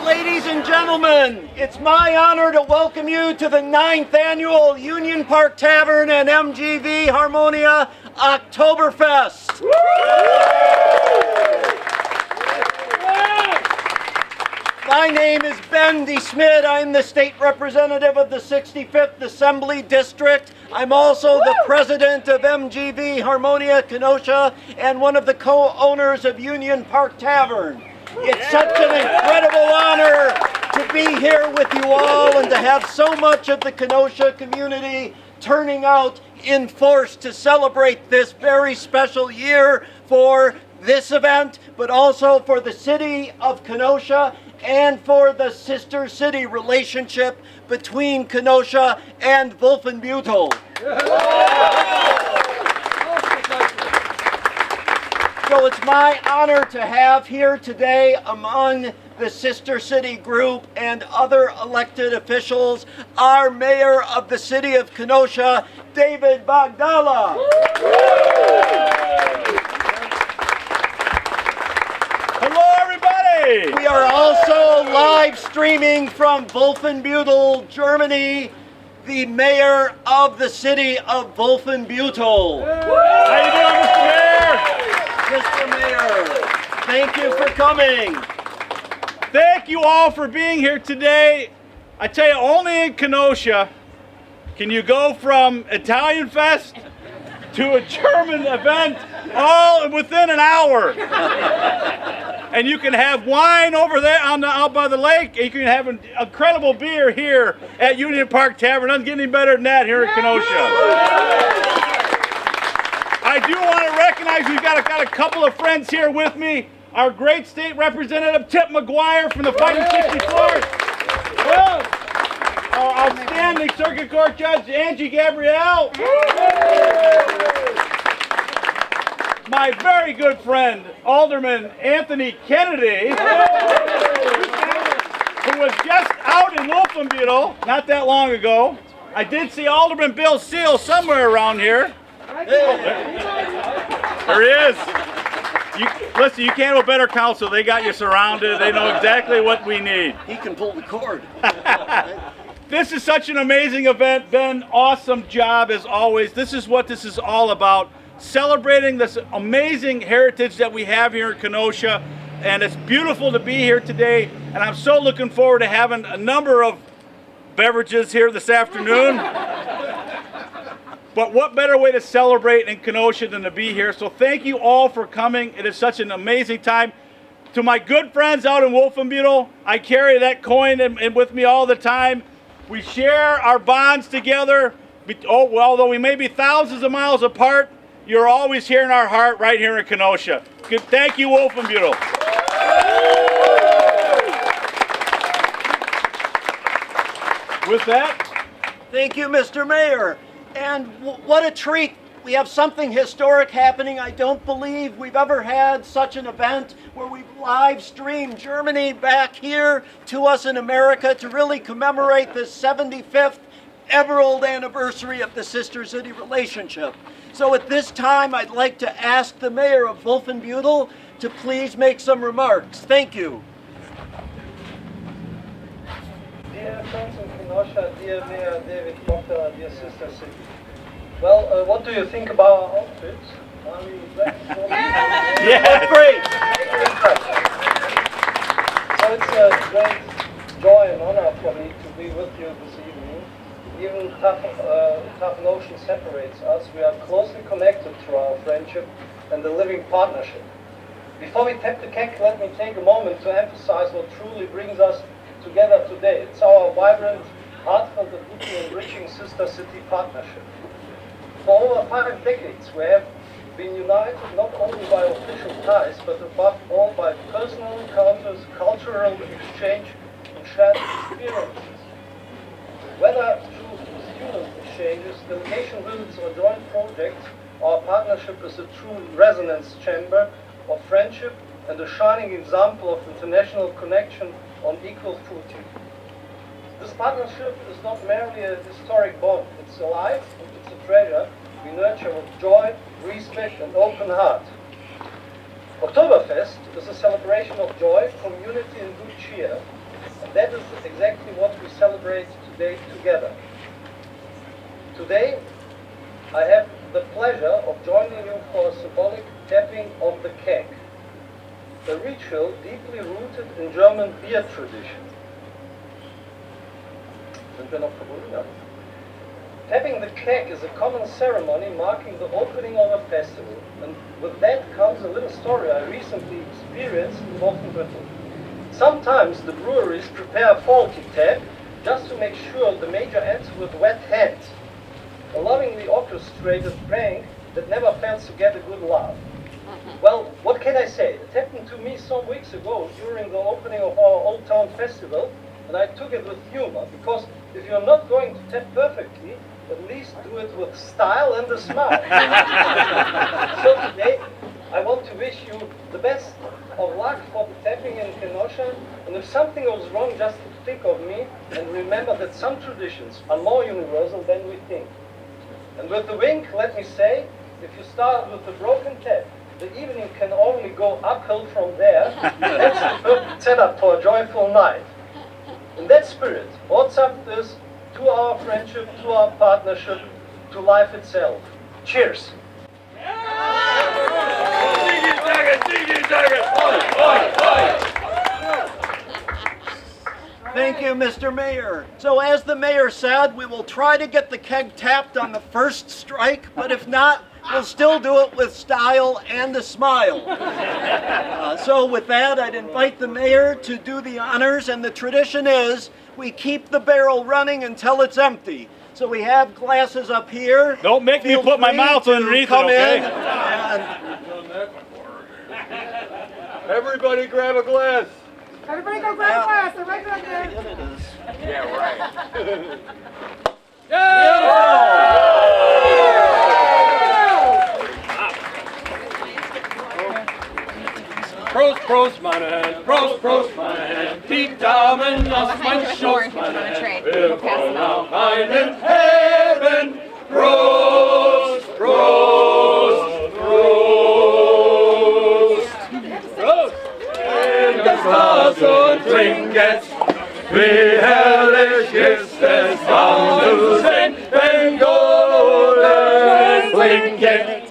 Ladies and gentlemen, it's my honor to welcome you to the 9th annual Union Park Tavern and MGV Harmonia Oktoberfest. My name is Ben DeSmid. I'm the state representative of the 65th Assembly District. I'm also the president of MGV Harmonia Kenosha and one of the co-owners of Union Park Tavern. It's such an incredible honor to be here with you all and to have so much of the Kenosha community turning out in force to celebrate this very special year for this event, but also for the city of Kenosha and for the sister city relationship between Kenosha and Wolfenbüttel. So it's my honor to have here today among the sister city group and other elected officials our mayor of the city of Kenosha, David Bagdala. Hello, everybody! We are also live streaming from Wolfenbüttel, Germany, the mayor of the city of Wolfenbüttel. How you doing, Mr. Mayor? Mr. Mayor, thank you for coming. Thank you all for being here today. I tell you, only in Kenosha can you go from Italian Fest to a German event all within an hour. And you can have wine over there out by the lake, and you can have an incredible beer here at Union Park Tavern. Doesn't get any better than that here in Kenosha. I do want to recognize we've got a couple of friends here with me. Our great state representative, Tip McGuire from the Fighting 64th. Our outstanding circuit court judge, Angie Gabrielle. My very good friend, Alderman Anthony Kennedy, who was just out in Wolfenbüttel not that long ago. I did see Alderman Bill Seal somewhere around here. There he is. Listen, you can't have a better council. They got you surrounded. They know exactly what we need. He can pull the cord. This is such an amazing event. Ben, awesome job as always. This is what this is all about. Celebrating this amazing heritage that we have here in Kenosha. And it's beautiful to be here today. And I'm so looking forward to having a number of beverages here this afternoon. But what better way to celebrate in Kenosha than to be here? So thank you all for coming. It is such an amazing time. To my good friends out in Wolfenbüttel, I carry that coin and with me all the time. We share our bonds together. Although we may be thousands of miles apart, you're always here in our heart right here in Kenosha. Good, thank you, Wolfenbüttel. With that, Thank you, Mr. Mayor. And what a treat. We have something historic happening. I don't believe we've ever had such an event where we've live streamed Germany back here to us in America to really commemorate the 75th ever-old anniversary of the sister city relationship. So at this time, I'd like to ask the mayor of Wolfenbüttel to please make some remarks. Thank you. Dear friends in Kenosha, dear Mayor David Proctor, dear sister city. Well, what do you think about our outfits? Are we black? yeah, Great. So it's a great joy and honor for me to be with you this evening. Even tough notion separates us. We are closely connected through our friendship and the living partnership. Before we tap the cake, let me take a moment to emphasize what truly brings us together today. It's our vibrant, heartfelt, and deeply enriching sister city partnership. For over 5 decades, we have been united not only by official ties, but above all by personal encounters, cultural exchange, and shared experiences. Whether through student exchanges, delegation visits, or joint projects, our partnership is a true resonance chamber of friendship and a shining example of international connection on equal footing. This partnership is not merely a historic bond, it's alive and it's a treasure we nurture with joy, respect and open heart. Oktoberfest is a celebration of joy, community, and good cheer. And that is exactly what we celebrate today together. Today, I have the pleasure of joining you for a symbolic tapping of the keg, a ritual deeply rooted in German beer tradition. Sind wir noch verbunden? Ja. Tapping the keg is a common ceremony marking the opening of a festival, and with that comes a little story I recently experienced in Wolfenbüttel. Sometimes the breweries prepare a faulty tap just to make sure the major ends with wet hands, a lovingly orchestrated prank that never fails to get a good laugh. Well, what can I say? It happened to me some weeks ago during the opening of our Old Town Festival, and I took it with humor, because if you're not going to tap perfectly, at least do it with style and a smile. So today, I want to wish you the best of luck for the tapping in Kenosha, and if something goes wrong, just think of me, and remember that some traditions are more universal than we think. And with the wink, let me say, if you start with a broken tap, the evening can only go uphill from there. That's the perfect setup for a joyful night. In that spirit, what's up is to our friendship, to our partnership, to life itself. Cheers! Thank you, Mr. Mayor. So as the mayor said, we will try to get the keg tapped on the first strike, but if not, we'll still do it with style and a smile. So with that, I'd invite the mayor to do the honors, and the tradition is we keep the barrel running until it's empty. So we have glasses up here. Don't make me put my mouth underneath it, okay? Everybody grab a glass. Everybody go grab a glass. They're right up there. It is. Yeah, right. Prost, Prost, meine Herren, Prost, Prost, meine Herren, die Damen aus meinem Schoß, meine Herren, wir wollen auf einen Heben. Prost, Prost, Prost, Prost. Nehmt das Glas und trinkt es, wie herrlich ist es, wann sind Bengolen trinken.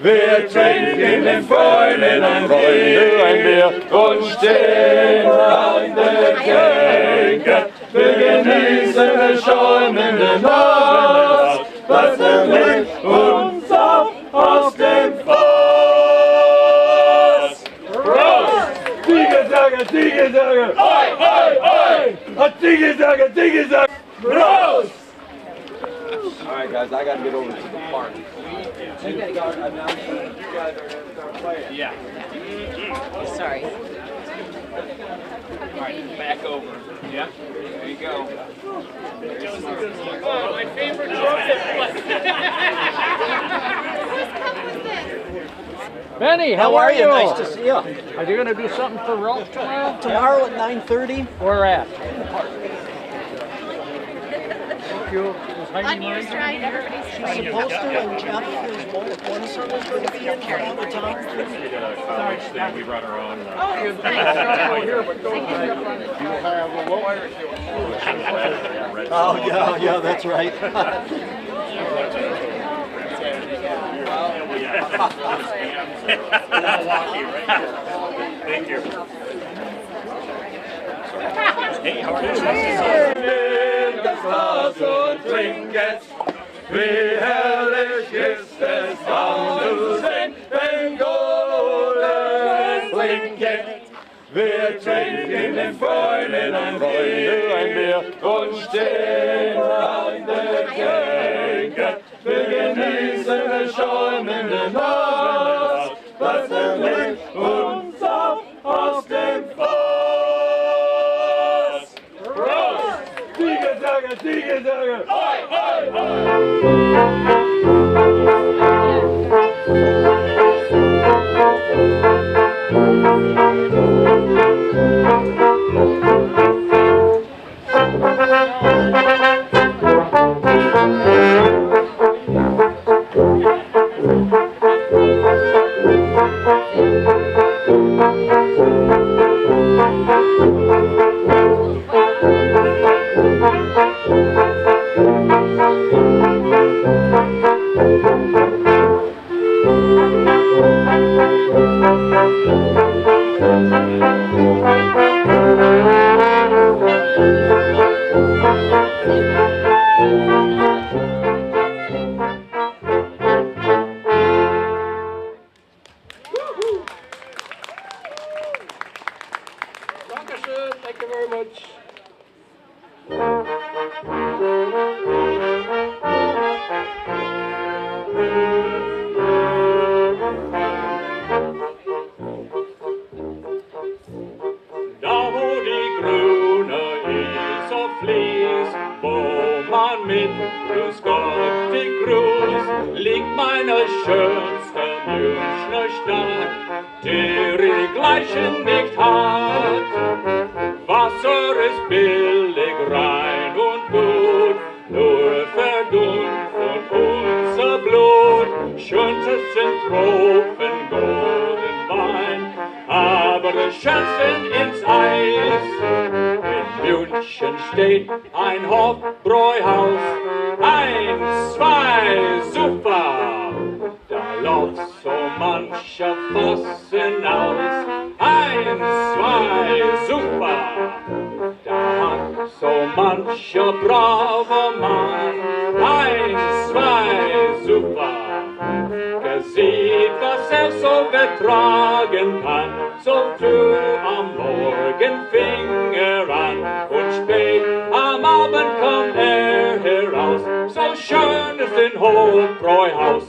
Wir trinken den Freunden ein Bier und stehen an der Theke. Wir genießen den schäumenden Nass, lassen wir uns auf aus dem Fass. Prost! Tigersager, Tigersager! Oi, oi, oi! A Tigersager, Tigersager! Prost! All right, guys, I got to get over to the park. You gotta go announce you guys are playing. Yeah. Sorry. All right, back over. Yeah. There you go. My favorite trumpet. Benny, How are you? Nice to see you. Are you going to do something for Ralph tomorrow? Tomorrow at 9:30. Where at? Thank you. On your stride, everybody's She's supposed to, and Jeff is one son is going to be in all the time. College thing, we brought our own. Oh, nice. Oh, yeah, that's right. Thank you. Hey, how are you? Nehmt das Glas und trinkt es, wie herrlich ist es, wann du den Bengolen trinken. Wir trinken den Freunden ein Bier und stehen an der Theke. Wir genießen den schäumenden Nass, lassen wir uns auf aus dem Fass. Prost! Tigersager, Tigersager! Oi, oi, oi! Da wo die grüne Isar fließt, wo man mit Grüß Gott die Gruß, liegt meine schönste Münchner Stadt, der ihresgleichen nicht hat. Wasser ist billig, rein und gut, nur verdunnt von unser Blut. Schönstes sind Tropfen, golden Wein, aber das Schönste ins Eis. In München steht ein Hofbräuhaus, 1, 2, super, da läuft so mancher Fassen aus. 1, 2, super, da hat so mancher braver Mann. 1, 2, super, sieht, was so betragen kann, so früh am Morgen fing an und spät am Abend kam heraus, so schön ist ein Hofbräuhaus.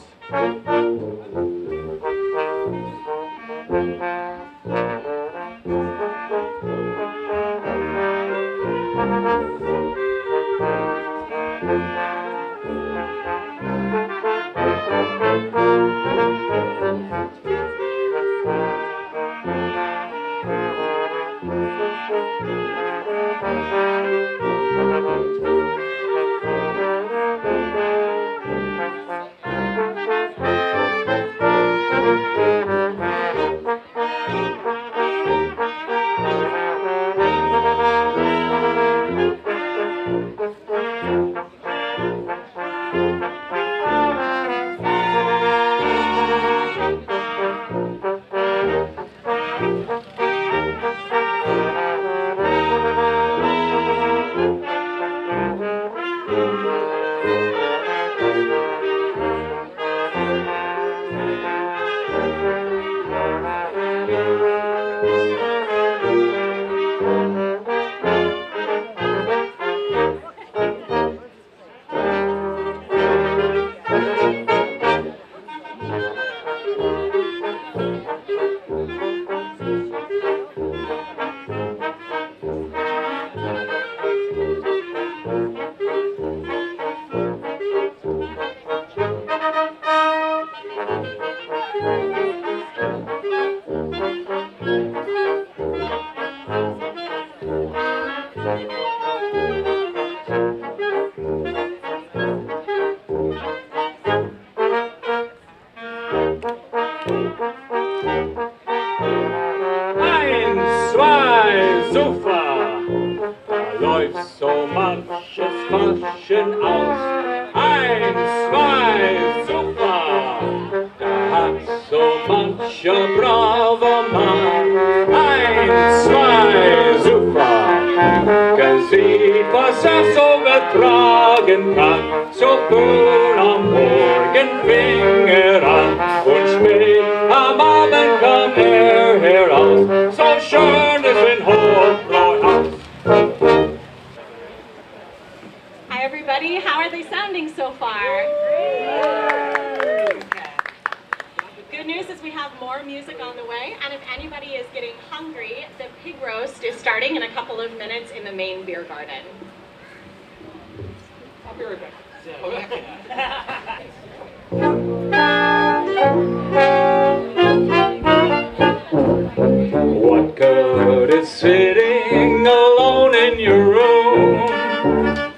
What good is sitting alone in your room?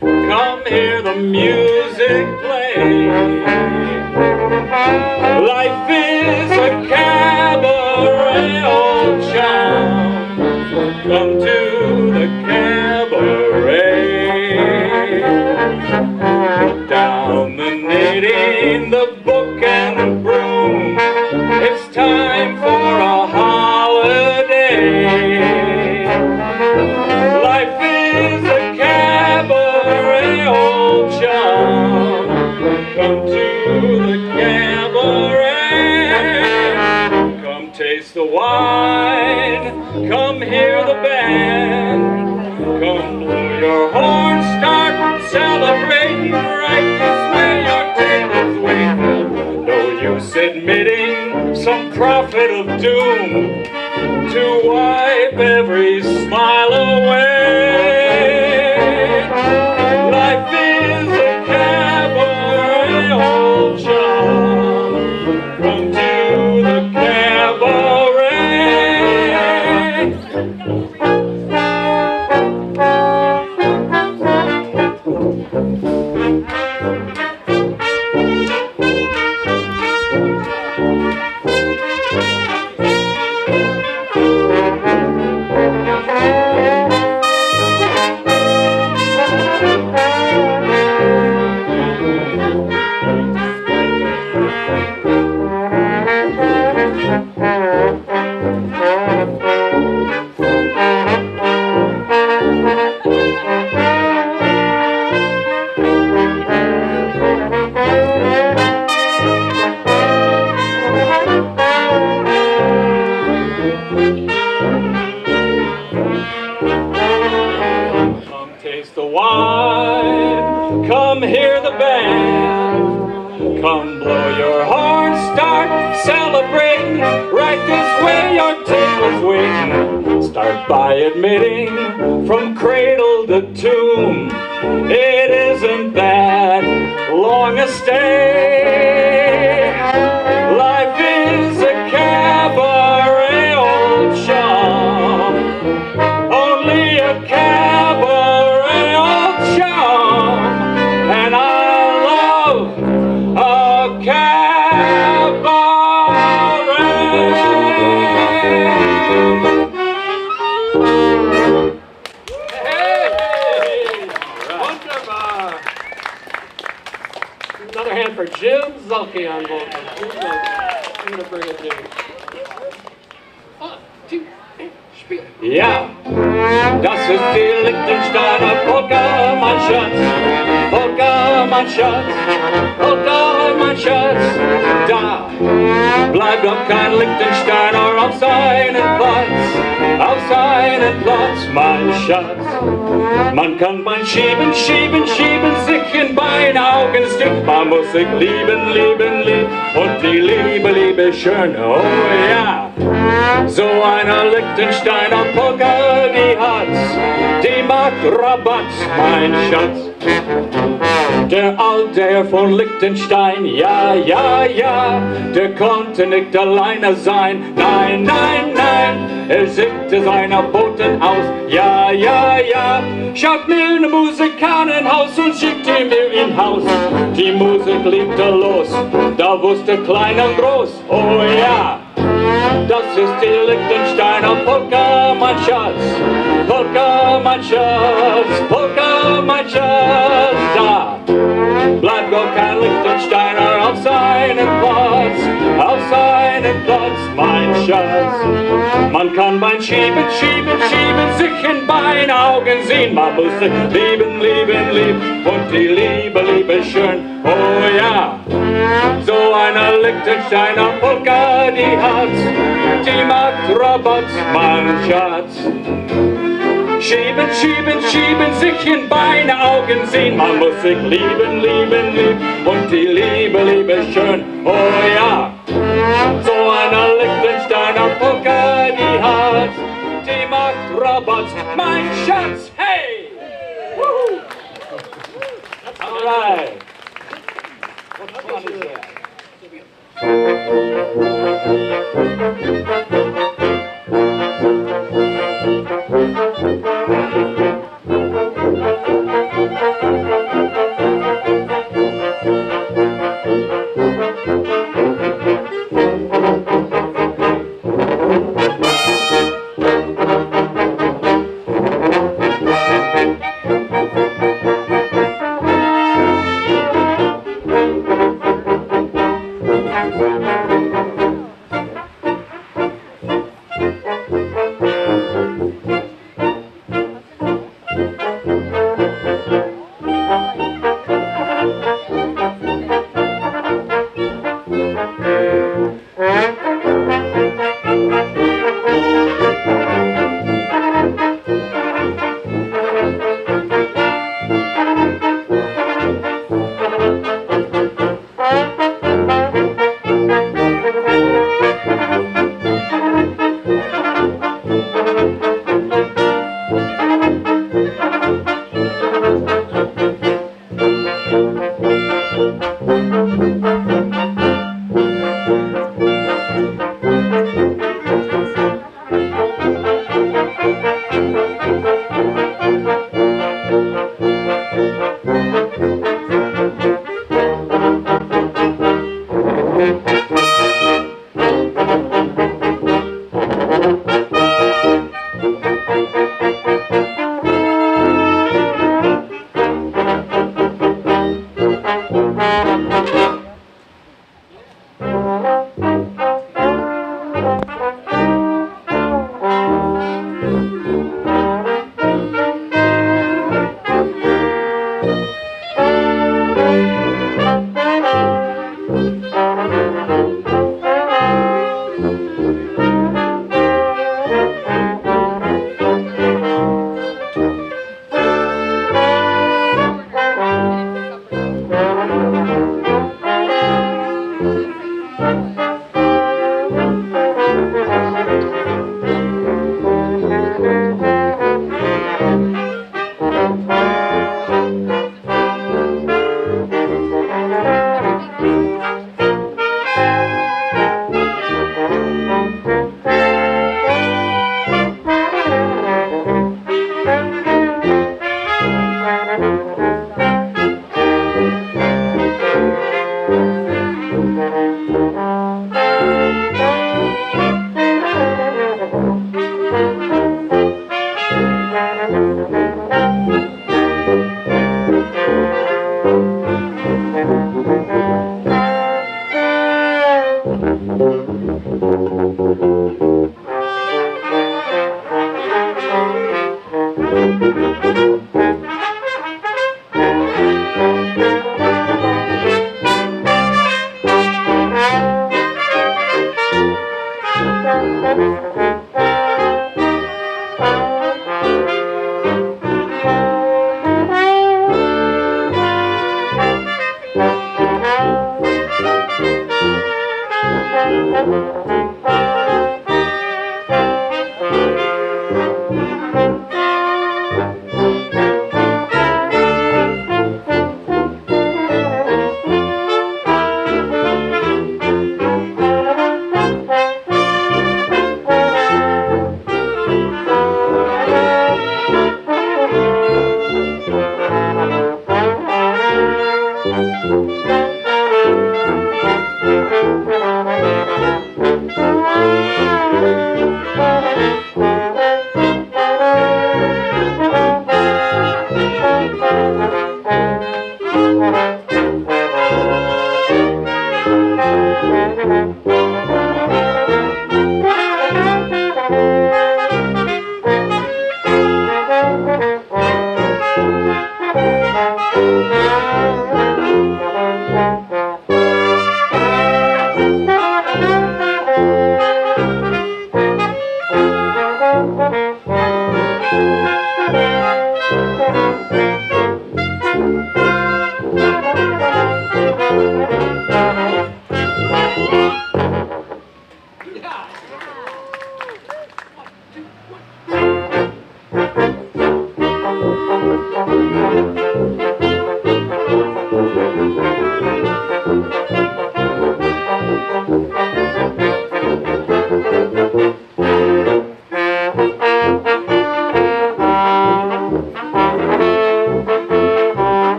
Come hear the music play. Life is a cabaret, old chum. Come to the cabaret. Dominating the book and the broom. It's time for a holiday. Life is a cabaret, old chum. Come to the cabaret. Come taste the wine. Come hear the band. Come blow your horn. of doom to wipe every smile away. Life is a cabaret, old John. Come to the cabaret. Come taste the wine, come hear the band, come blow your horn, start celebrating. Right this way your table's waiting. Start by admitting from cradle to tomb, it isn't that long a stay. Life is a cabaret, old chum. Only a cabaret, old chum. And I love a Wunderbar. Another hand for Jim Zulke on vocals. I'm gonna bring it, Jim. 1, 2, 3, spiel. Ja, das ist die Liechtensteiner Polka, mein Schatz. Polka, mein Schatz. Polka, mein Schatz. Da bleibt doch kein Liechtensteiner auf seinen Platz. Auf seinen Platz, mein Schatz. Man kann beim Schieben, Schieben, Schieben sich in beiden Augen stimmt. Man muss sich lieben, lieben, lieben und die Liebe, Liebe schön, oh ja. So eine Liechtensteiner Polka, die hat's, die macht Rabatt, mein Schatz. Der alte Herr von Liechtenstein, ja, ja, ja, der konnte nicht alleine sein, nein, nein, nein, er siegte seiner Boten aus, ja, ja, ja, schaut mir ein Musikanenhaus und schickte mir in Haus. Die Musik legte los, da wusste klein und groß, oh ja. Das ist die Liechtensteiner Polka, mein Schatz. Polka, mein Schatz. Polka, mein Schatz. Da bleibt doch kein Liechtensteiner auf seinem Platz. Auf seinem Platz, mein Schatz. Man kann beim Schieben, Schieben, Schieben sich in beiden Augen sehen. Man muss sich lieben, lieben, lieben und die Liebe, Liebe schön. Oh ja, so eine Liechtensteiner Polka, die hat's. Die macht Rabatt, mein Schatz. Schieben, schieben, schieben, sich in beide Augen sehen. Man muss sich lieben, lieben, lieben und die Liebe, Liebe schön, oh ja. So eine Liechtensteiner Polka, die hat, die macht Rabatt, mein Schatz, hey! Woohoo! All right. What fun is that?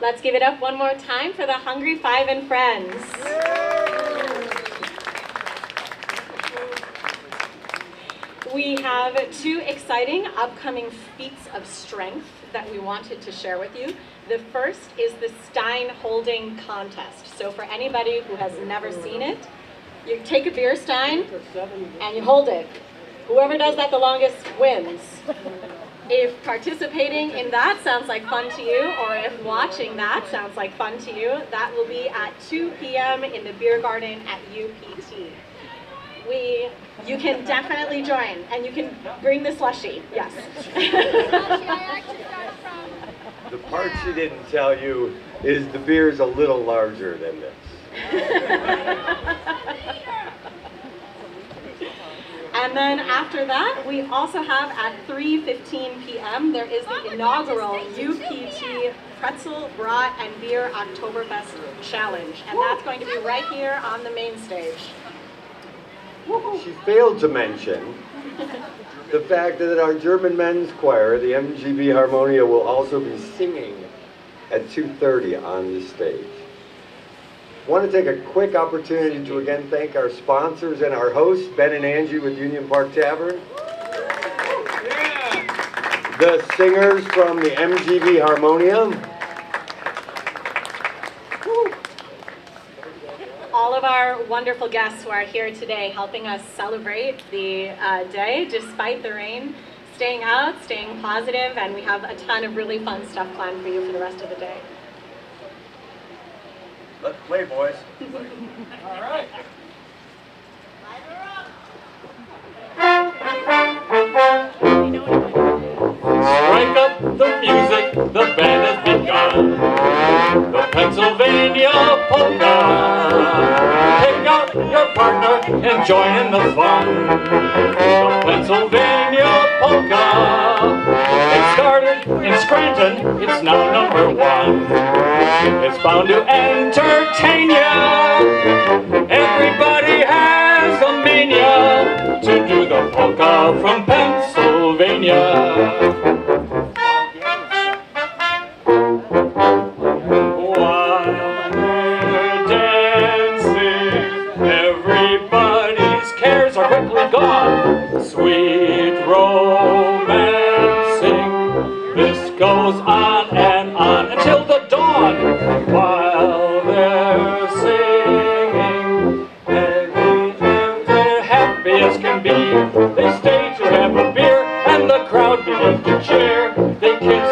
Let's give it up one more time for the Hungry Five and Friends. We have two exciting upcoming feats of strength that we wanted to share with you. The first is the Stein holding contest. So for anybody who has never seen it, you take a beer stein and you hold it. Whoever does that the longest wins. If participating in that sounds like fun to you, or if watching that sounds like fun to you, that will be at 2 p.m. in the beer garden at UPT. You can definitely join, and you can bring the slushie, yes. The part she didn't tell you is the beer's a little larger than this. And then after that, we also have at 3:15 p.m. there is the inaugural UPT Pretzel, Brat, and Beer Oktoberfest Challenge. And that's going to be right here on the main stage. She failed to mention the fact that our German men's choir, the MGB Harmonia, will also be singing at 2:30 on the stage. I want to take a quick opportunity to again thank our sponsors and our hosts, Ben and Angie with Union Park Tavern. The singers from the MGB Harmonia. All of our wonderful guests who are here today helping us celebrate the day despite the rain, staying out, staying positive, and we have a ton of really fun stuff planned for you for the rest of the day. Let's play, boys. All right. Strike up the music, the band has begun. The Pennsylvania polka. Take out your partner and join in the fun. The Pennsylvania polka. It started in Scranton, it's now #1. It's bound to entertain ya. Everybody has a mania to do the polka from Pennsylvania. While they're dancing, everybody's cares are quickly gone. Sweet romancing, this goes on and on until the dawn. While they're singing, they're happy as can be. They stay to have a beer, and the crowd begins to cheer. They kiss,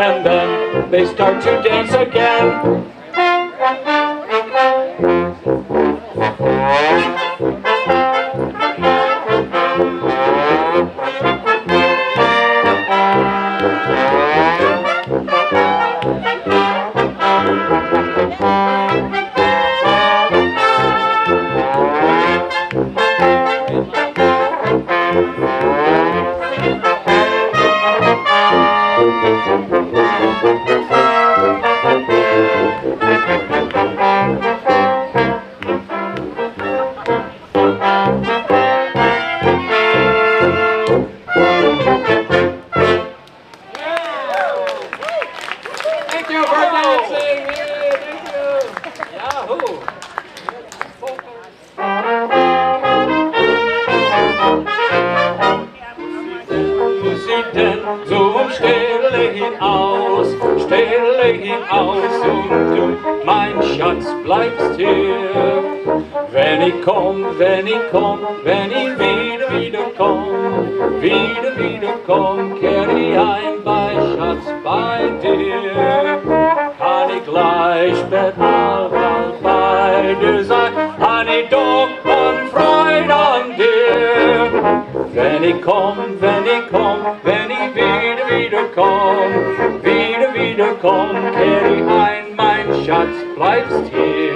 and then they start to dance again. ihn aus, stelle ihn aus und du, mein Schatz, bleibst hier. Wenn ich komm, wenn ich komm, wenn ich wieder komm, kehr ich ein bei Schatz bei dir. Kann ich gleich bald bei dir sein, han ich doch und Freude an dir. Wenn ich komm, wenn ich wieder komm, kehr ich ein, mein Schatz, bleibst hier.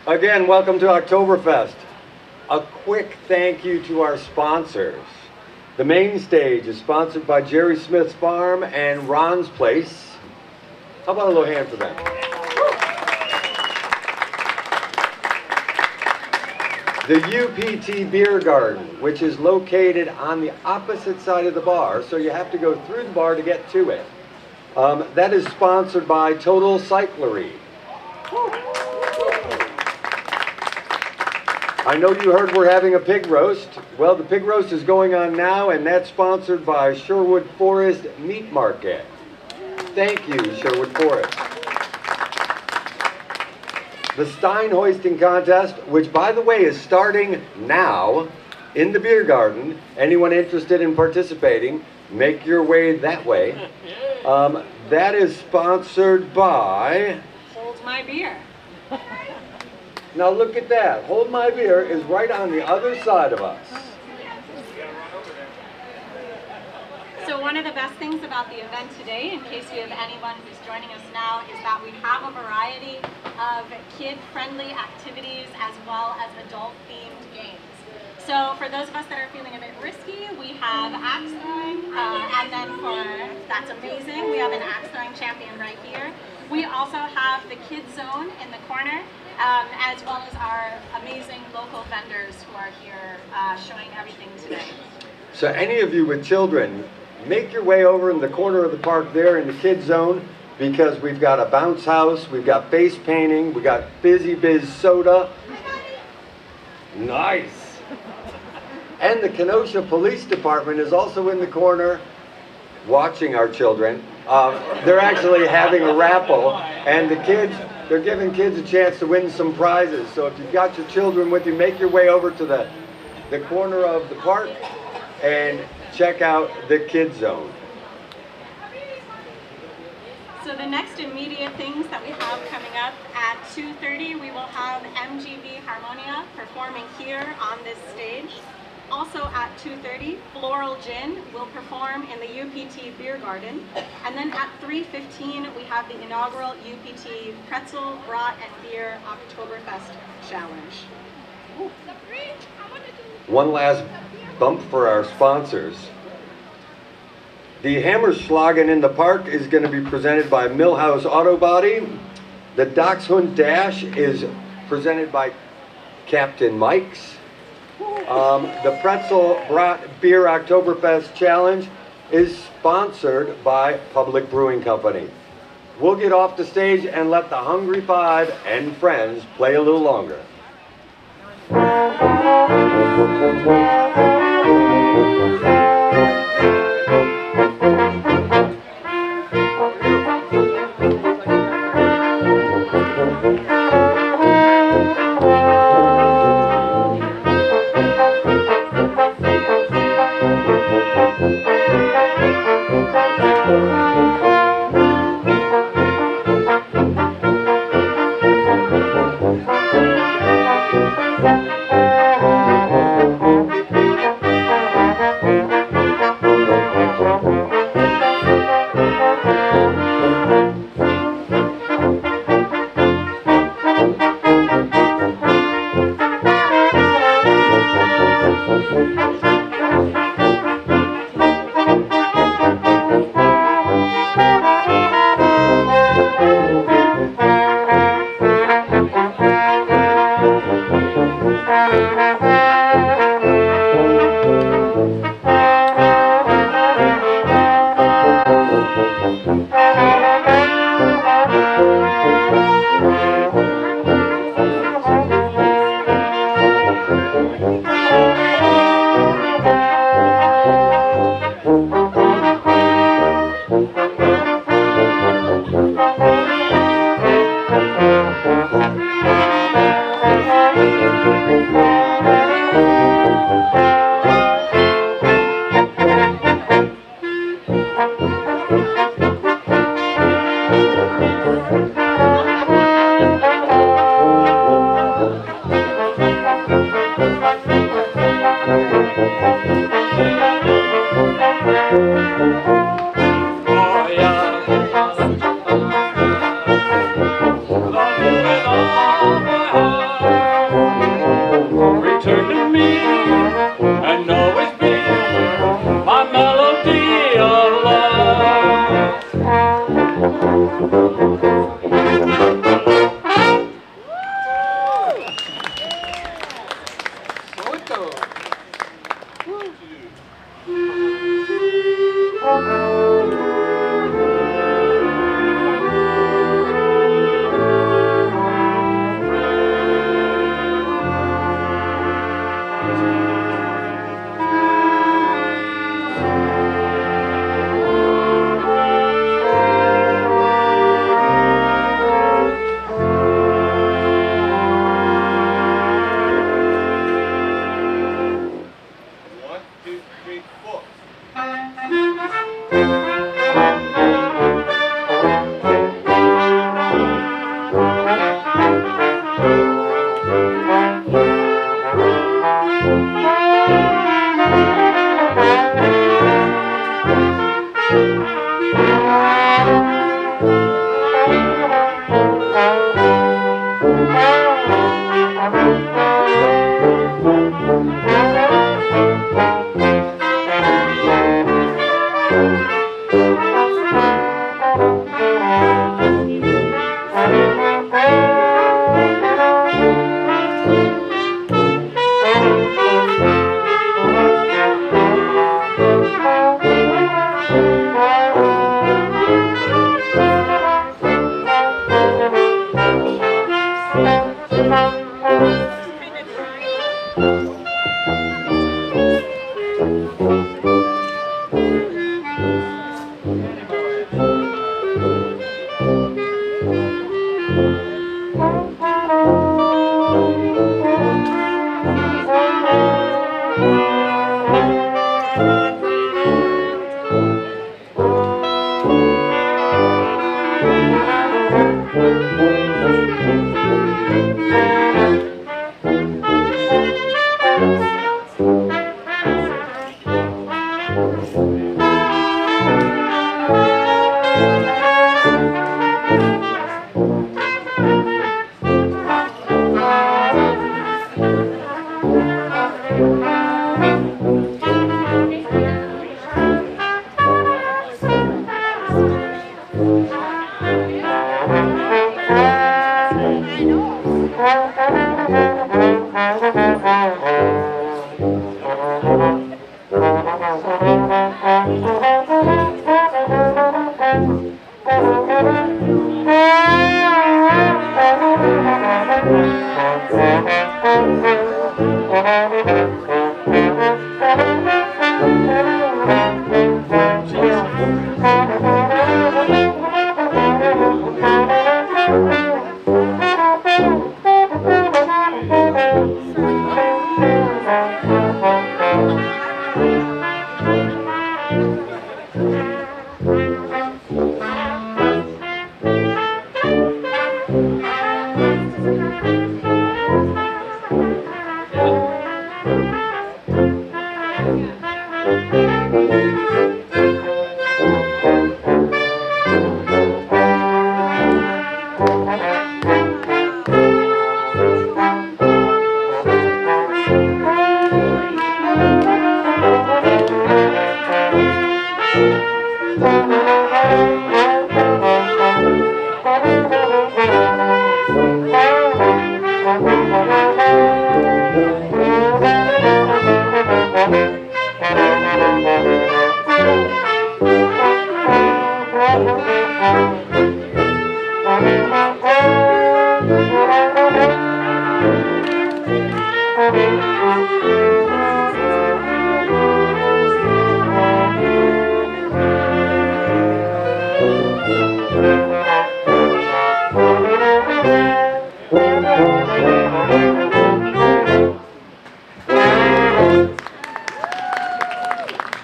Again, welcome to Oktoberfest. A quick thank you to our sponsors. The main stage is sponsored by Jerry Smith's Farm and Ron's Place. How about a little hand for them? The UPT Beer Garden, which is located on the opposite side of the bar, so you have to go through the bar to get to it. That is sponsored by Total Cyclery. I know you heard we're having a pig roast. Well, the pig roast is going on now, and that's sponsored by Sherwood Forest Meat Market. Thank you, Sherwood Forest. The Stein Hoisting Contest, which by the way is starting now in the beer garden. Anyone interested in participating, make your way that way. That is sponsored by... Hold My Beer. Now look at that. Hold My Beer is right on the other side of us. So one of the best things about the event today, in case we have anyone who's joining us now, is that we have a variety of kid-friendly activities as well as adult-themed games. So for those of us that are feeling a bit risky, we have axe throwing, and then that's amazing, we have an axe throwing champion right here. We also have the kids zone in the corner, as well as our amazing local vendors who are here showing everything today. So any of you with children, make your way over in the corner of the park there in the kids zone, because we've got a bounce house, we've got face painting, we've got Fizzy Biz soda. Nice. And the Kenosha Police Department is also in the corner watching our children. They're actually having a raffle, and the kids, they're giving kids a chance to win some prizes. So if you've got your children with you, make your way over to the corner of the park and check out the kids zone. So the next immediate things that we have coming up at 2:30, we will have MGV Harmonia performing here on this stage. Also at 2:30, Floral Gin will perform in the UPT Beer Garden. And then at 3:15, we have the inaugural UPT Pretzel, Brat, and Beer Oktoberfest Challenge. One last bump for our sponsors. The Hammerschlagen in the Park is going to be presented by Millhouse Auto Body. The Dachshund Dash is presented by Captain Mike's. The Pretzel Beer Oktoberfest Challenge is sponsored by Public Brewing Company. We'll get off the stage and let the Hungry Five and friends play a little longer. Return to me and always be my melody of love. So it goes.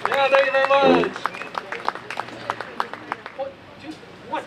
Yeah, thank you very much. One, two, one.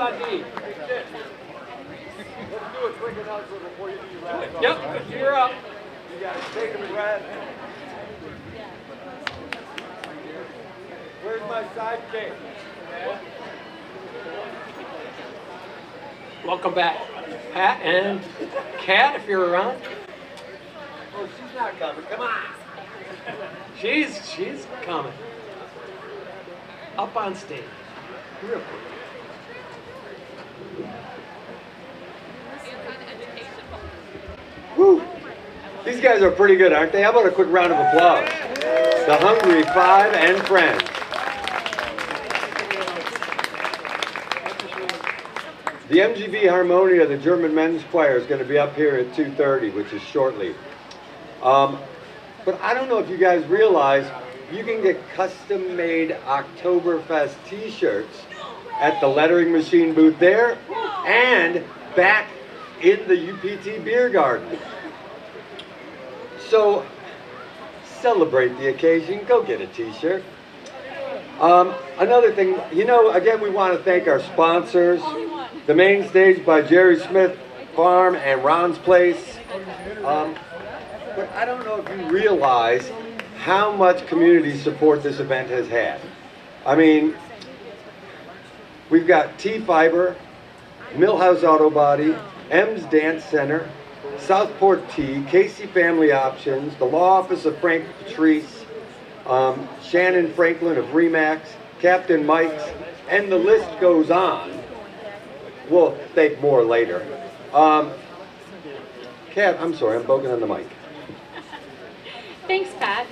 Blondie. Let's do a quick announcement before you do your wrap. Yep, you're up. You guys take a breath. Where's my sidekick? Welcome back, Pat and Kat, if you're around. Oh, she's not coming. Come on. She's coming. Up on stage. Real quick. Woo! These guys are pretty good, aren't they? How about a quick round of applause? The Hungry Five and Friends. The MGV Harmonia, the German Men's Choir, is going to be up here at 2:30, which is shortly. But I don't know if you guys realize, you can get custom-made Oktoberfest t-shirts at the lettering machine booth there and back in the UPT beer garden. So celebrate the occasion, go get a t-shirt. Another thing, again, we want to thank our sponsors. The Main Stage by Jerry Smith Farm and Ron's Place. But I don't know if you realize how much community support this event has had. I mean, we've got T-Fiber, Millhouse Auto Body, M's Dance Center, Southport Tea, Casey Family Options, the Law Office of Frank Patrice, Shannon Franklin of Remax, Captain Mike's, and the list goes on. We'll thank more later. Kat, I'm sorry, I'm poking on the mic. Thanks, Pat.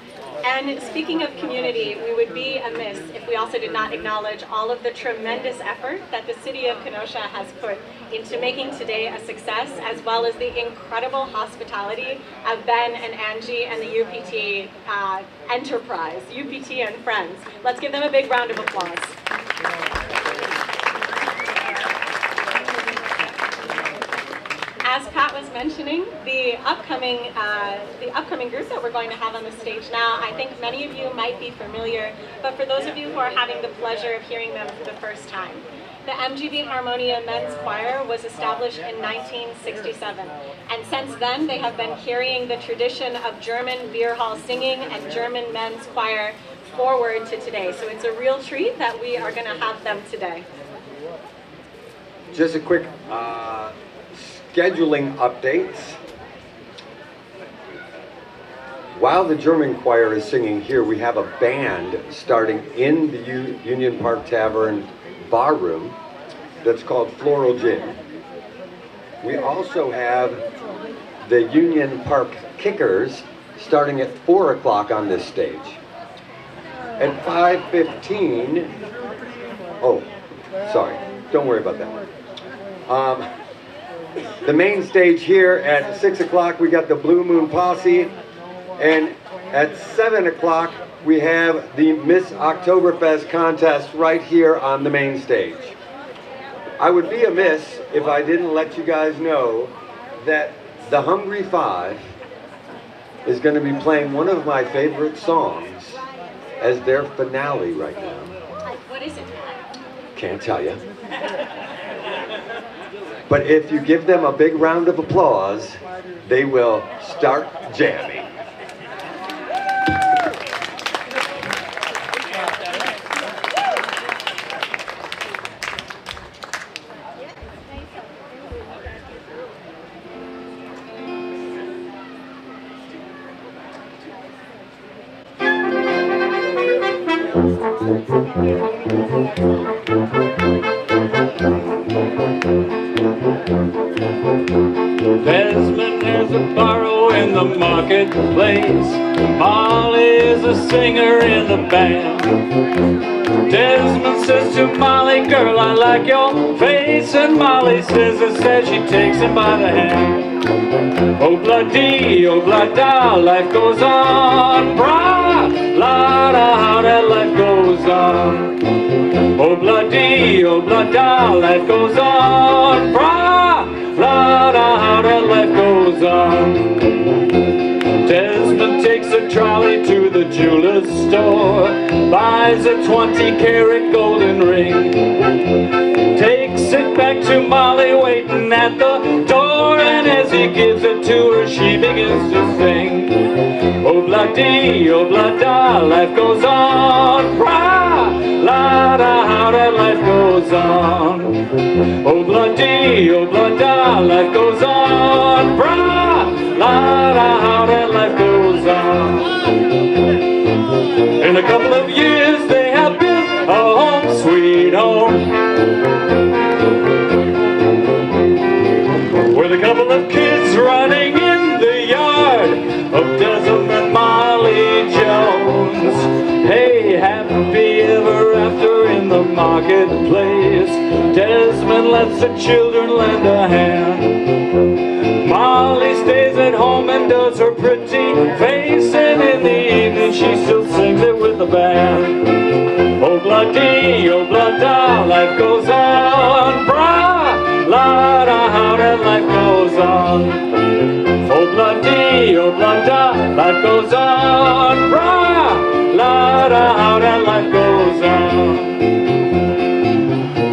And speaking of community, we would be amiss if we also did not acknowledge all of the tremendous effort that the city of Kenosha has put into making today a success, as well as the incredible hospitality of Ben and Angie and the UPT enterprise, UPT and friends. Let's give them a big round of applause. As Pat was mentioning, the upcoming group that we're going to have on the stage now, I think many of you might be familiar, but for those of you who are having the pleasure of hearing them for the first time, the MGV Harmonia Men's Choir was established in 1967, and since then they have been carrying the tradition of German beer hall singing and German men's choir forward to today. So it's a real treat that we are going to have them today. Just a quick scheduling updates. While the German choir is singing here, we have a band starting in the Union Park Tavern bar room that's called Floral Gin. We also have the Union Park Kickers starting at 4 o'clock on this stage. At 5:15, oh, sorry, don't worry about that one. The main stage here at 6 o'clock, we got the Blue Moon Posse, and at 7 o'clock, we have the Miss Oktoberfest contest right here on the main stage. I would be amiss if I didn't let you guys know that the Hungry Five is going to be playing one of my favorite songs as their finale right now. What is it? Can't tell you. But if you give them a big round of applause, they will start jamming. Desmond is a borrow in the marketplace. Molly is a singer in the band. Desmond says to Molly, girl, I like your face. And Molly says she takes him by the hand. Oh, bloody, oh, blada, life goes on. Bra, la, da, how that life goes on. Oh, bloody, oh, blada, life goes on. Bra, la, da, how that life goes on. Desmond takes a trolley to the jeweler's store, buys a 20-carat golden ring, takes it dee, oh blah da, life goes on. Bra, la da, how that life goes on. Oh blah dee, oh blah da, life goes on. Bra, la da, how that life goes on. In a couple of years they have built a home sweet home, with a couple of kids running in the yard of Desmond and Molly Jones. Hey, happy ever after in the marketplace. Desmond lets the children lend a hand. Molly stays at home and does her pretty face, and in the evening she still sings it with the band. Oh blah dee, oh blah da, life goes on. Bra, la da, how that life goes on. Oh blah dee, oh blah da, life goes on. Bra, la da, how that life goes on.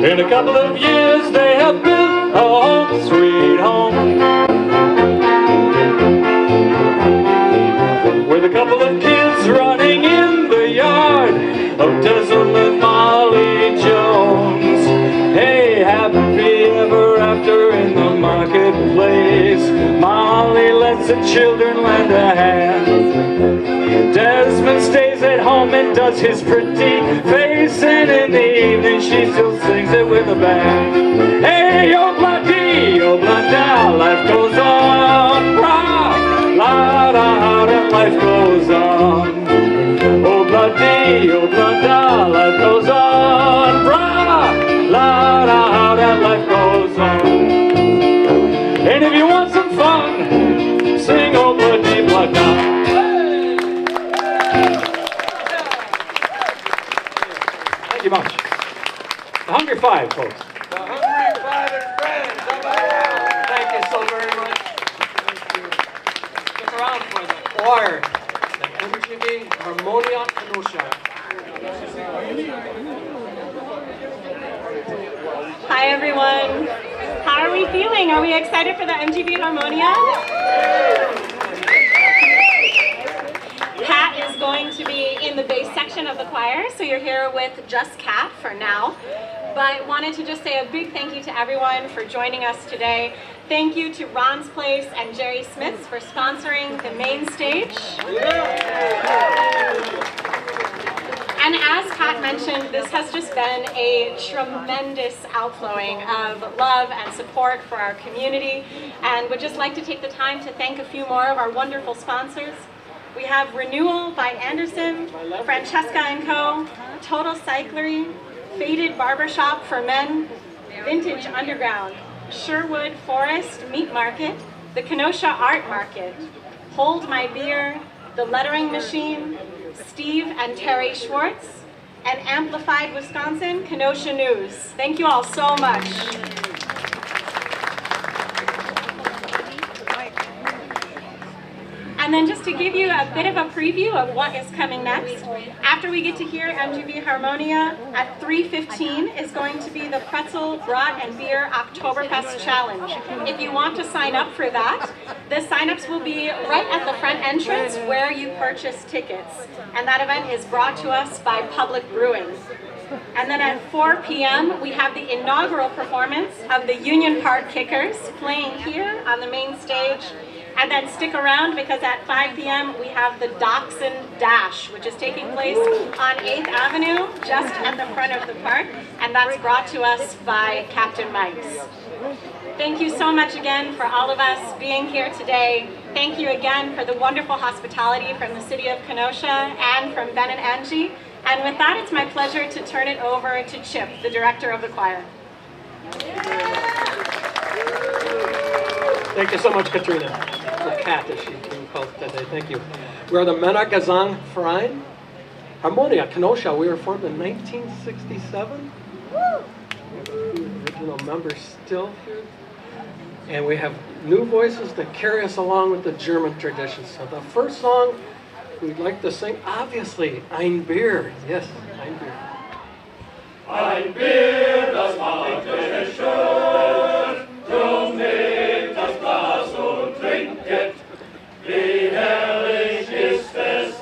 In a couple of years they have built a home sweet home, with a couple of kids running in the yard of Desmond and Molly Jones. Hey, happy ever after in the marketplace. Molly lets the children lend a hand. Desmond stays at home and does his pretty face, and in the evening she still sings it with a band. Hey, oh blah dee, oh blah da, life goes on. Bra, la da, how that life goes on. Oh blah dee, oh blah da, life goes on. Bra, la da, how that life goes on. And if you want some fun, sing oh blah dee blah da. Thank you much. The Hungry Five, folks. The Hungry Five and friends. Thank you so very much. Stick around for the choir. The MGV Harmonia Kenosha. Hi everyone. How are we feeling? Are we excited for the MGV Harmonia? Kat is going to be in the bass section of the choir, so you're here with just Kat for now. But wanted to just say a big thank you to everyone for joining us today. Thank you to Ron's Place and Jerry Smith's for sponsoring the main stage. And as Kat mentioned, this has just been a tremendous outflowing of love and support for our community, and would just like to take the time to thank a few more of our wonderful sponsors. We have Renewal by Anderson, Francesca & Co., Total Cyclery, Faded Barbershop for Men, Vintage Underground, Sherwood Forest Meat Market, the Kenosha Art Market, Hold My Beer, The Lettering Machine, Steve and Terry Schwartz, and Amplified Wisconsin, Kenosha News. Thank you all so much. And then just to give you a bit of a preview of what is coming next, after we get to hear MGV Harmonia, at 3:15 is going to be the Pretzel, Brat, and Beer Oktoberfest Challenge. If you want to sign up for that, the sign-ups will be right at the front entrance where you purchase tickets. And that event is brought to us by Public Brewing. And then at 4 p.m., we have the inaugural performance of the Union Park Kickers playing here on the main stage. And then stick around because at 5 p.m. we have the Dachshund Dash, which is taking place on 8th Avenue, just at the front of the park, and that's brought to us by Captain Mike's. Thank you so much again for all of us being here today. Thank you again for the wonderful hospitality from the city of Kenosha and from Ben and Angie. And with that, it's my pleasure to turn it over to Chip, the director of the choir. Thank you so much, Katrina. Or Kat, as she's being called today. Thank you. We are the Mena Gazang Verein. Harmonia, Kenosha. We were formed in 1967. We have a few original members still here. And we have new voices that carry us along with the German tradition. So the first song we'd like to sing, obviously, Ein Bier. Yes, Ein Bier. Ein Bier, das macht es schön, drum nehmt das Glas und trinket, wie herrlich ist es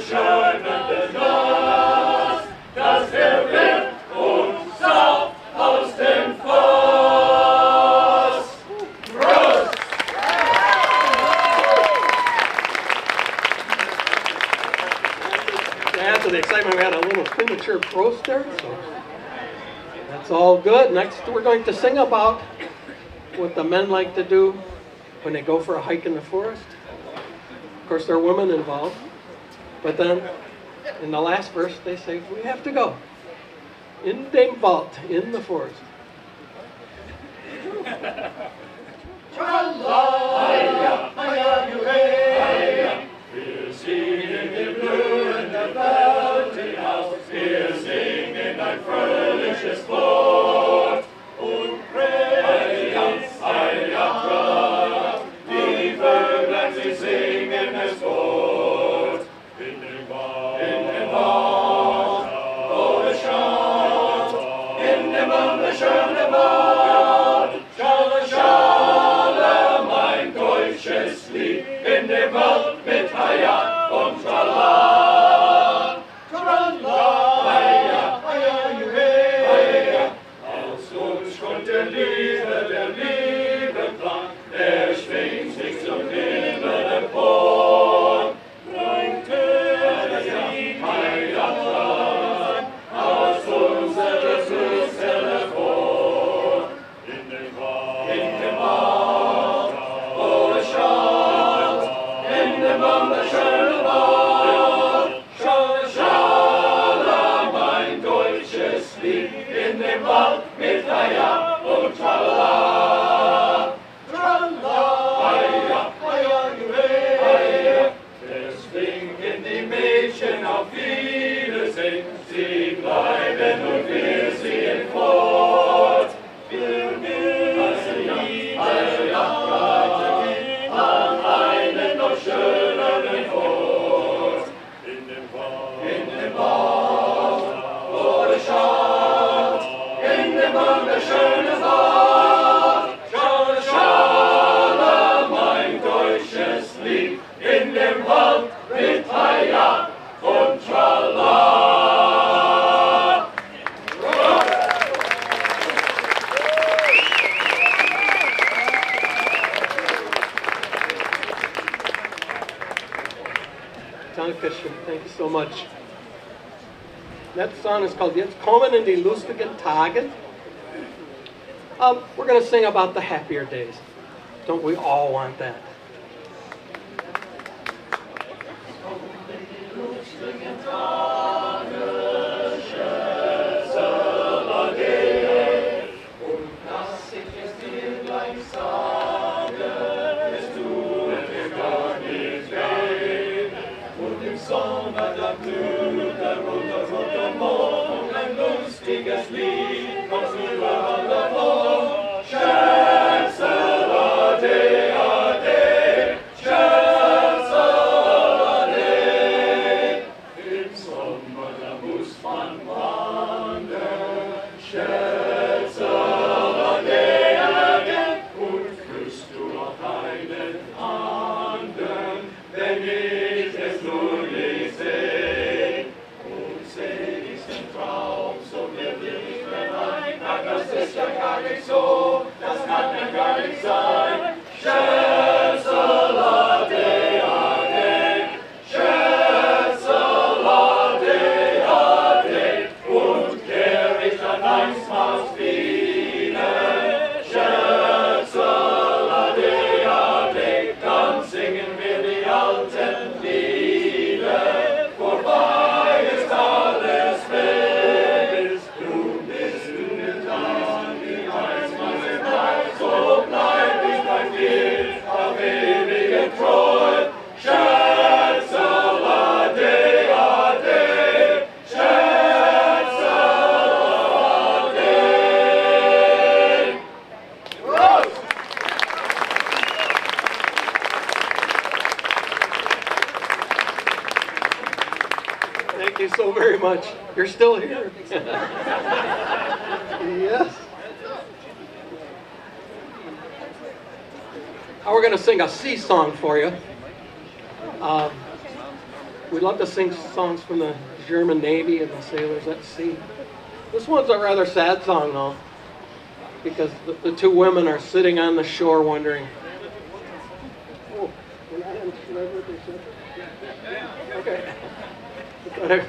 schönen Nass, dass der Wind uns saugt aus dem Fass. Prost! To add to the excitement, we had a little premature Prost there, so that's all good. Next, we're going to sing about what the men like to do when they go for a hike in the forest. Of course, there are women involved, but then in the last verse, they say, we have to go in the vault, in the forest. Wir singen im blühenden Welt hinaus, wir singen ein fröhliches Wort und predigen ein Jahr. Die Vögel, sie singen es fort. In dem Wald, wo es schaut, in dem wunderschönen Wald, schale, schale, mein deutsches Lied, in dem Wald mit Haja und Trala. Trala, Haja, Haja, Juhe, Haja. Aus uns kommt der Liebe Klang, der schwingt sich zum Himmel empor. Bringt das Lied, Haja, Klang, aus unserer Brust hervor. In dem Wald, wo es schaut, in dem wunderschönen Wald, schale, schale, mein deutsches Lied, in dem Wald mit Haja und Trala. Trala, Haja, Haja, Juhe, Haja. Deswegen die Mädchen auf Wiedersehen, sie bleiben und wir ziehen fort. Wir müssen nie an einen noch schöneren Ort. In dem Wald, wo es schaut, in dem wunderschönen Wald. Schale, schale, mein deutsches Lied, in dem Wald mit Haja und Trala. Dankeschön. Thank you so much. That song is called Jetzt kommen in die lustigen Tage. We're going to sing about the happier days. Don't we all want that? Sommer, da blüht der rote Mond, ein lustiges Lied kommt überall davon. Scherzerade, ade, scherzerade. Im Sommer, da muss man wandern. Scherzerade, ade, und küsst du auch einen anderen, wenn ich es nur nicht seh. Und seh ich den Traum, so wird dir nicht mehr ein. Ach, das ist ja gar nicht so, das kann ja gar nicht sein. Scherzerlade, ade, scherzerlade, ade, und kehr ich dann einstmals wieder. Scherzerlade, ade, dann singen wir die alten Lieder. Vorbei ist alles weg. Nun bist du getan, wie einstmals im Mai, so bleib ich bei dir auf ewige Treu. Scherzerlade, ade, scherzerlade. Prost! Thank you so very much. You're still here. Yes. Now we're going to sing a sea song for you. We love to sing songs from the German Navy and the sailors at sea. This one's a rather sad song, though, because the two women are sitting on the shore wondering. Oh, we're not in, did I hear what they said? Okay.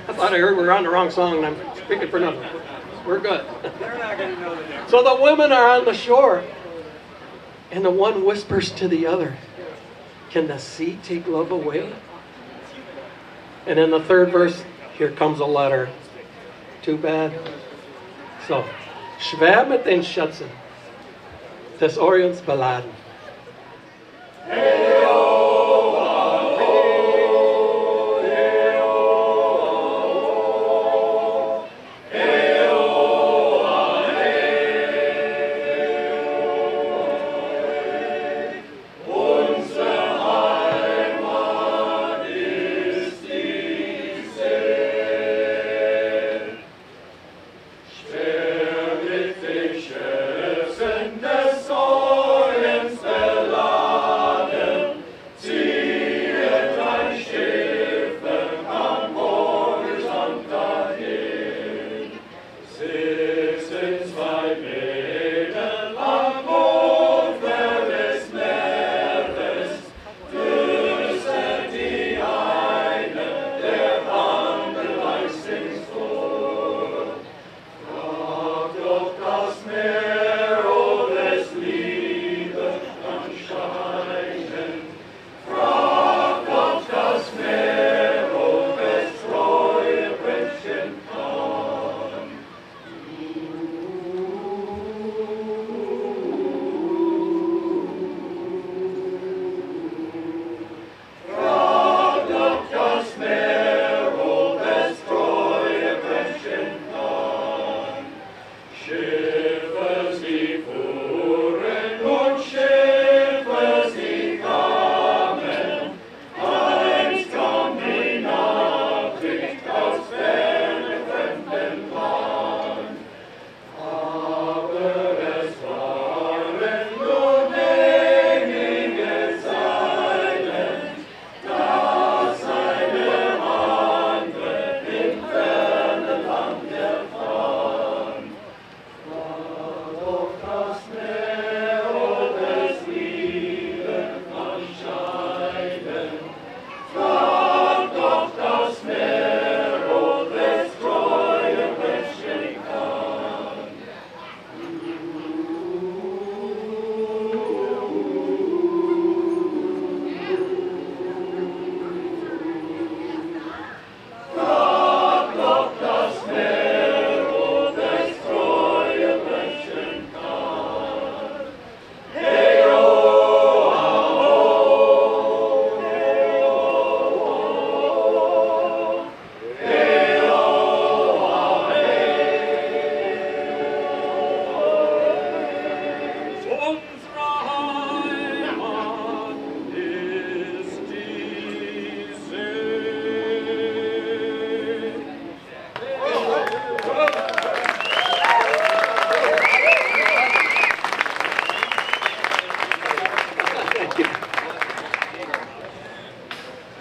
I thought I heard we were on the wrong song, and I'm speaking for nothing. We're good. They're not going to know the difference. So the women are on the shore, and the one whispers to the other, "Can the sea take love away?" And in the third verse, here comes a letter. Too bad. So, schwer mit den Schätzen des Orients beladen.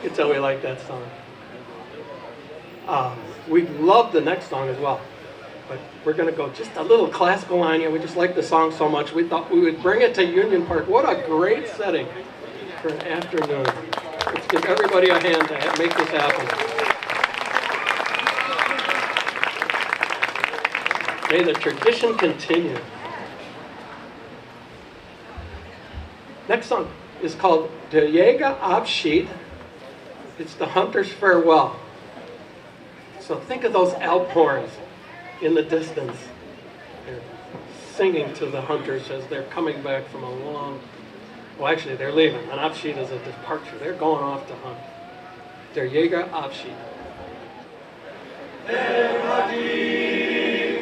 You can tell we like that song. We love the next song as well, but we're going to go just a little classical on you. We just like the song so much, we thought we would bring it to Union Park. What a great setting for an afternoon. Let's give everybody a hand to make this happen. May the tradition continue. Next song is called Der Jägerabschied. It's the hunter's farewell. So think of those Alp horns in the distance. They're singing to the hunters as they're coming back from a long, well actually they're leaving. An Abschied is a departure. They're going off to hunt. Der Jägerabschied.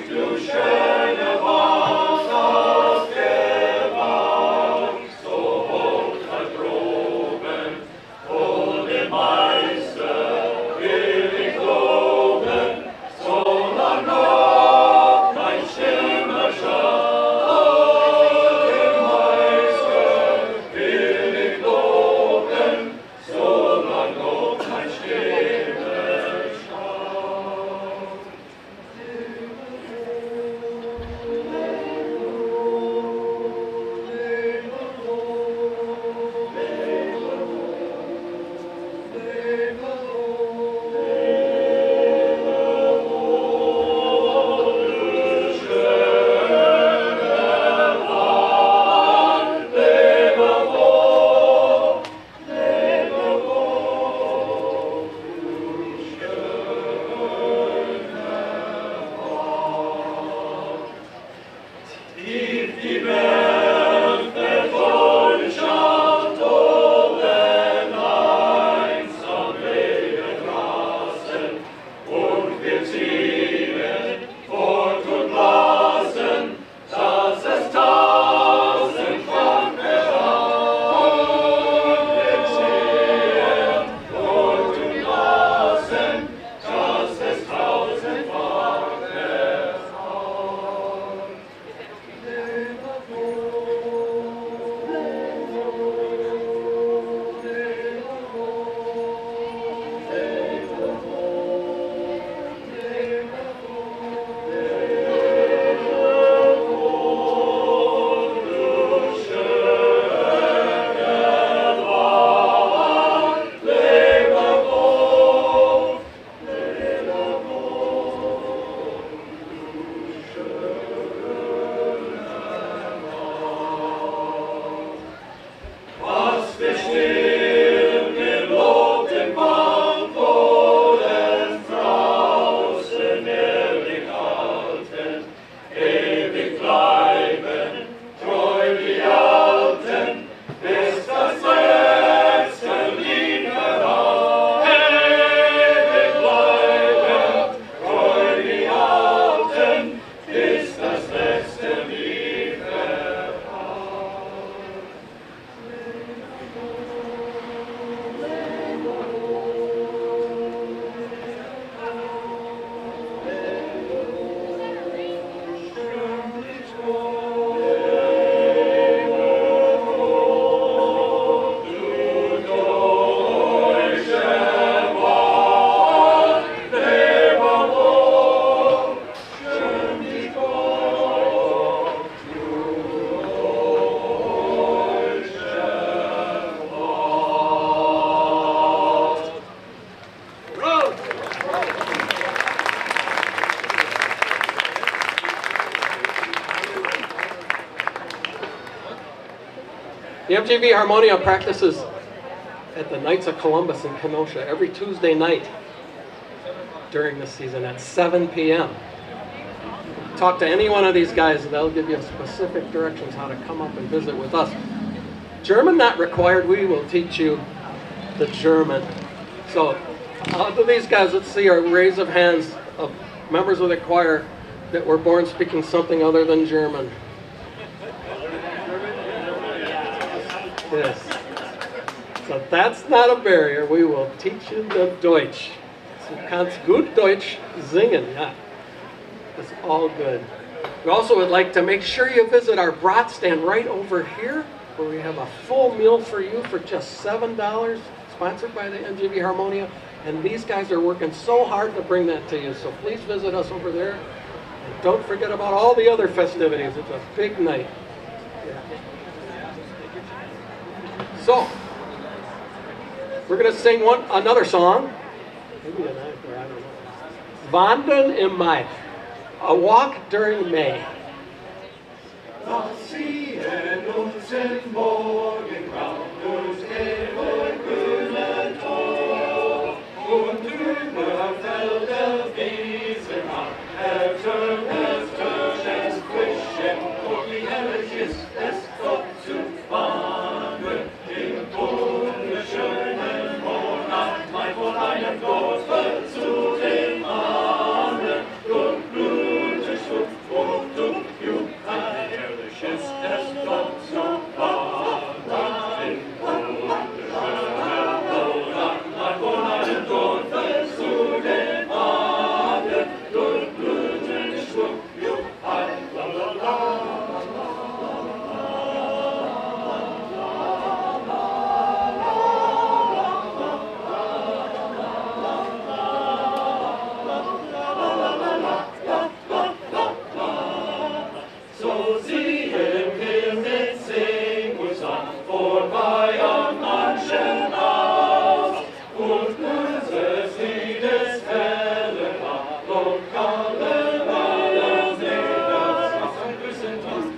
Du schöne Wand aus der Wand, so hoch da droben, vor dem Meister will ich loben, so lang noch mein Schimmer schaut. Dem Meister will ich loben, so lang noch mein Schimmer The MGV Harmonia practices at the Knights of Columbus in Kenosha every Tuesday night during the season at 7 p.m. Talk to any one of these guys and they'll give you specific directions how to come up and visit with us. German not required, we will teach you the German. So out of these guys, let's see a raise of hands of members of the choir that were born speaking something other than German. Yes. So that's not a barrier. We will teach you the Deutsch. Du kannst gut Deutsch singen. Yeah. That's all good. We also would like to make sure you visit our brat stand right over here, where we have a full meal for you for just $7, sponsored by the MGV Harmonia. And these guys are working so hard to bring that to you. So please visit us over there. And don't forget about all the other festivities. It's a big night. Yeah. So, we're going to sing another song. Maybe tonight, or I don't know. Wandern im Mai. A walk during May. Ziehen uns im Morgengrauen durch den grünen Tor und über Felder, Wiesen ab, ertönt es frisch und wie herrlich ist es dort zu wandern im wunderschönen Monat, Mai von einem Dorfe zu dem anderen, und Blüten, Schwupp und Juck, herrlich ist es dort zu wandern im wunderschönen Monat, Mai von einem Dorfe zu dem anderen, und Blüten, Schwupp, Juck, la la la. So singen wir mit Sing uns an, vorbei an manchen Haus, und böses Liedes helle Nacht, lokale Maler sehen das, was ein Küssen tut,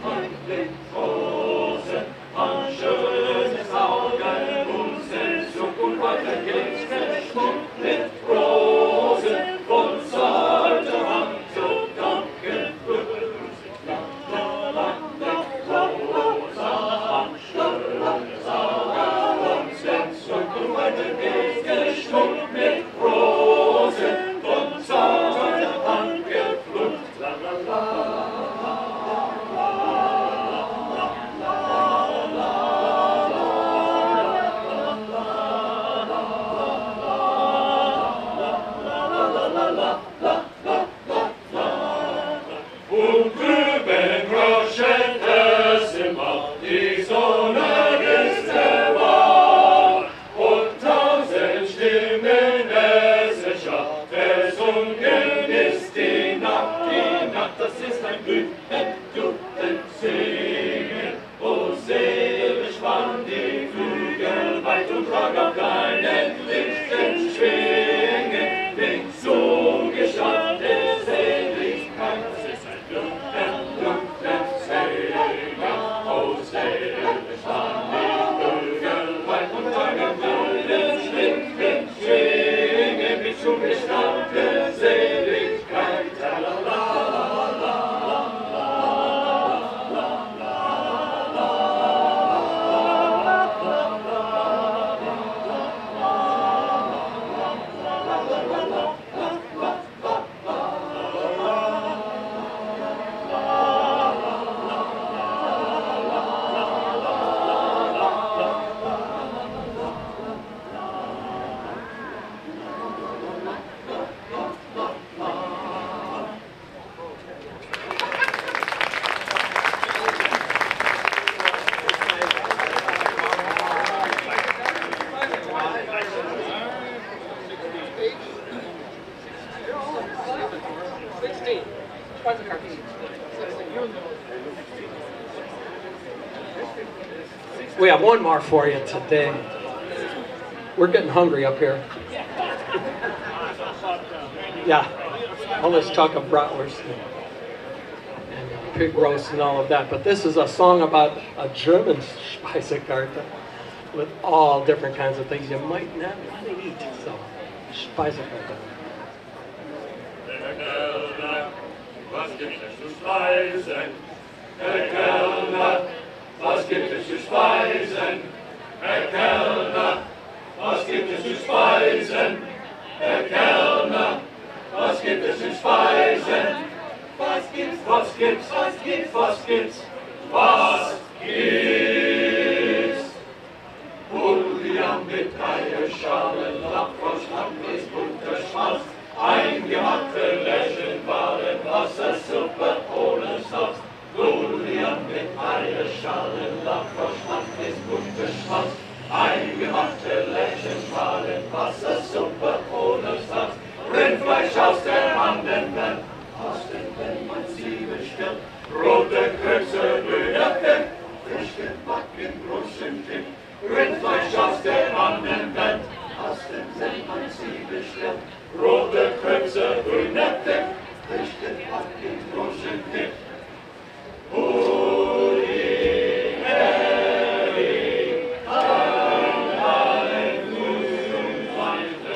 an den Großen, an schönes Augen, uns in Zukunft weiter geht's, geschmückt mit Rosen, von zarter Hand so danken Glück. Geschmückt mit Rosen, von zarter Hand gepflückt. La la la. Und drüben raschet es im Wald, die Sonne ist erwacht, und tausend Stimmen es erschafft, versungen ist die Nacht, das ist ein Glücken, Jubeln, Singen, o selig schwang die Flügel weit und trag auf deinen lichten Schwingen, den Zugestand der Seligkeit, das ist ein Glücken, Singen, o selig schwang die Flügel weit und trag auf deinen lichten Schwingen, den Zugestand der Seligkeit, la la la la la. We have one more for you today. We're getting hungry up here. Yeah, all this talk of bratwurst. And pig roast and all of that. But this is a song about a German Speisekarte with all different kinds of things you might not want to eat. So, Speisekarte. Herr Kellner, was gibt es zu speisen? Herr Kellner, was gibt es zu speisen? Herr Kellner, was gibt es zu speisen? Herr Kellner, was gibt es zu speisen? Was gibt's, was gibt's, was gibt's, was gibt's, was gibt's? Julian mit Eierschalen, Lappfrosch, Lappes, bunter Schmalz, eingemachte Lächeln, Walen, Wassersuppe ohne Salz. Julian mit Eierschalen, Lappfrosch, Lappes, bunter Schmalz, eingemachte Lächeln, Walen, Wassersuppe ohne Salz. Rindfleisch aus der Andenwelt, aus dem Wenn man Zwiebeln, rote Krebse, Dönerfett, frisch gebacken, großen Kind. Rindfleisch aus der Andenwelt, aus dem Wenn man Zwiebeln, rote Krebse, Dönerfett, frisch gebacken, großen Kind. Uli, Harry, ein Feinde,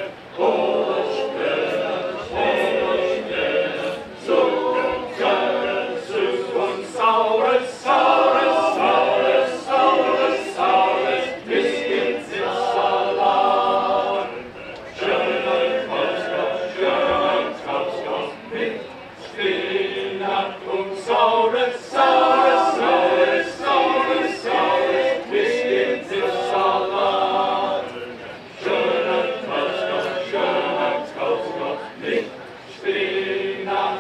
Saures, saures, saures, saures, saures, Biscuits in Salat. Schöner Kaufskopf mit Spinat und saures, saures, saures, saures, saures, Biscuits in Salat. Schöner Kaufskopf mit Spinat.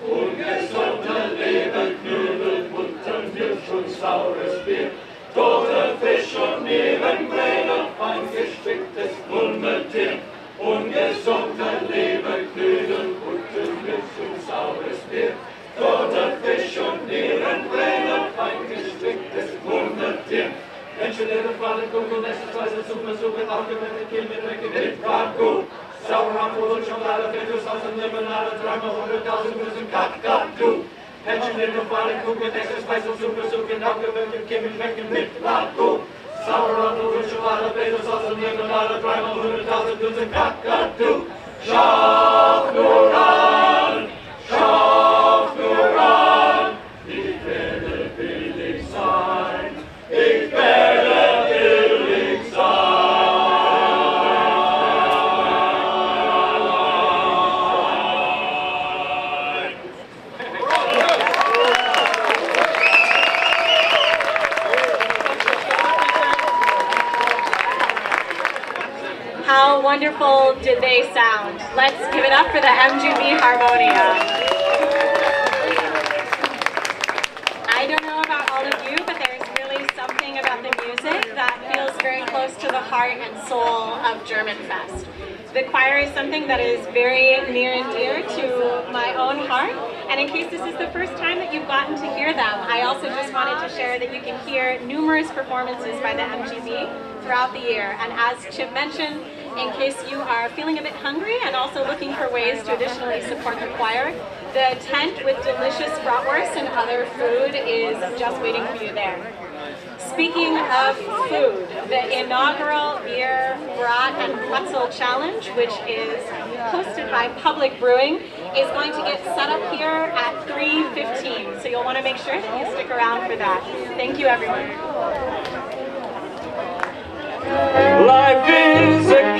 Ungesunde Leber, Knödel, Buttermilch und saures Bier, toter Fisch und Nebenbrät und fein gespicktes Murmeltier. Ungesunde Leber, Knödel, Buttermilch und saures Bier, toter Fisch und Nebenbrät und fein gespicktes Murmeltier. Enchilada, Pfannkuchen, Essensweise, Suppe, aufgewärmte Kiel mit Recken mit Ragout. Sauerrahm, Schokolade, Fettusauce und Limonade, 300.000 müssen Kakadu. Enchilada, Pfannkuchen, Essensweise, Suppe, aufgewärmte Kiel mit Recken mit Ragout. Sauerrahm, Schokolade, Fettusauce und Limonade, 300.000 müssen Kakadu. Schau nur an, schau nur an, ich werde billig sein. Ich werde billig sein. How wonderful did they sound? Let's give it up for the MGB Harmonia. I don't know about all of you, but there's really something about the music that feels very close to the heart and soul of German Fest. The choir is something that is very near and dear to my own heart, and in case this is the first time that you've gotten to hear them, I also just wanted to share that you can hear numerous performances by the MGB throughout the year. And as Chip mentioned, in case you are feeling a bit hungry and also looking for ways to additionally support the choir, the tent with delicious bratwurst and other food is just waiting for you there. Speaking of food, the inaugural beer, brat, and pretzel challenge, which is hosted by Public Brewing, is going to get set up here at 3:15. So you'll want to make sure that you stick around for that. Thank you, everyone. Life is a